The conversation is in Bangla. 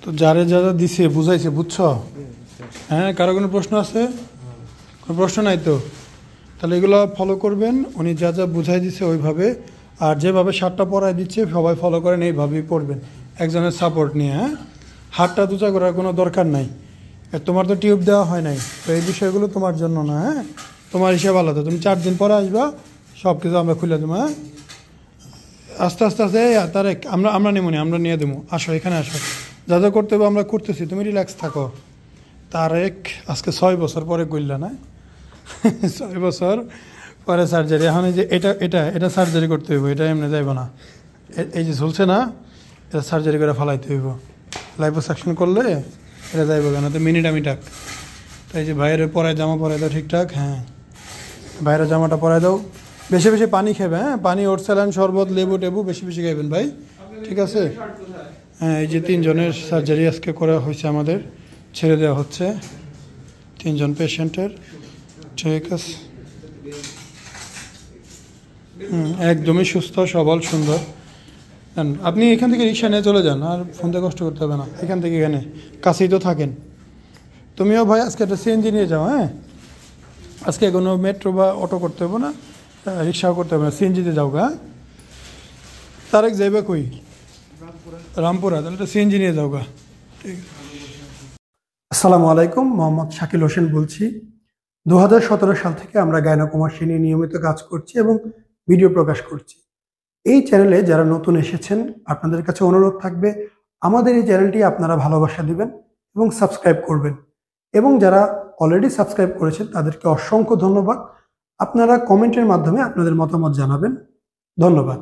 তো যারে যারা দিছে বুঝাইছে, বুঝছো? হ্যাঁ, কারো কোনো প্রশ্ন আছে? কোনো প্রশ্ন নাই তো? তাহলে এগুলো ফলো করবেন। উনি যা যা বুঝাই দিচ্ছে ওইভাবে, আর যেভাবে শার্টটা পরাই দিচ্ছে সবাই ফলো করেন, এইভাবেই পড়বেন একজনের সাপোর্ট নিয়ে। হ্যাঁ, হাতটা দুচা করার কোনো দরকার নাই। তোমার তো টিউব দেওয়া হয় নাই, তো এই বিষয়গুলো তোমার জন্য না। হ্যাঁ, তোমার হিসাব আলাদা। তুমি 4 দিন পরে আসবা, সব কিছু আমরা খুলে দেবো। হ্যাঁ, আস্তে আস্তে আস্তে তারেক আমরা নেবো নি, আমরা নিয়ে দেবো। আসো, এখানে আসো। যা যা করতে হবে আমরা করতেছি, তুমি রিল্যাক্স থাকো। তারেক আজকে 6 বছর পরে করলা না? 6 বছর পরে সার্জারি। এখন এই যে এটা এটা এটা সার্জারি করতে হইব, এটা এমনি যাইব না। এই যে ঝুলছে না, এটা সার্জারি করে ফালাইতে হইব। লাইপোসাকশন করলে এটা যাইব কেন? তো মিনিট আমি ডাক। তাই যে বাইরে পরায় জামা পরাই দাও ঠিকঠাক। হ্যাঁ, বাইরের জামাটা পরাই দাও। বেশি বেশি পানি খাবে। হ্যাঁ, পানি, ওট স্যালাইন, শরবত, লেবু টেবু বেশি বেশি খাইবেন ভাই, ঠিক আছে? হ্যাঁ, এই যে 3 জনের সার্জারি আজকে করা হয়েছে, আমাদের ছেড়ে দেওয়া হচ্ছে 3 জন পেশেন্টের, ঠিক আছে? একদমই সুস্থ সবল সুন্দর। আপনি এখান থেকে রিক্সা নিয়ে চলে যান, আর ফোনতে কষ্ট করতে হবে না। এখান থেকে এখানে কাছেই তো থাকেন। তুমিও ভাই আজকে একটা সিএনজি নিয়ে যাও। হ্যাঁ, আজকে কোনো মেট্রো বা অটো করতে হবে না, রিক্সাও করতে হবে না, সিএনজিতে যাও গা। তারেক যাইবে কই? রামপুরা। তাহলে তো সিএনজি নিয়ে যাও গা। ঠিক আছে। আসসালামু আলাইকুম, মোহাম্মদ শাকিল হোসেন বলছি। 2017 সাল থেকে আমরা গাইনোকমার্সি নিয়ে নিয়মিত কাজ করছি এবং ভিডিও প্রকাশ করছি। এই চ্যানেলে যারা নতুন এসেছেন, আপনাদের কাছে অনুরোধ থাকবে আমাদের এই চ্যানেলটি আপনারা ভালোবাসা দিবেন এবং সাবস্ক্রাইব করবেন। এবং যারা অলরেডি সাবস্ক্রাইব করেছেন তাদেরকে অসংখ্য ধন্যবাদ। আপনারা কমেন্টের মাধ্যমে আপনাদের মতামত জানাবেন। ধন্যবাদ।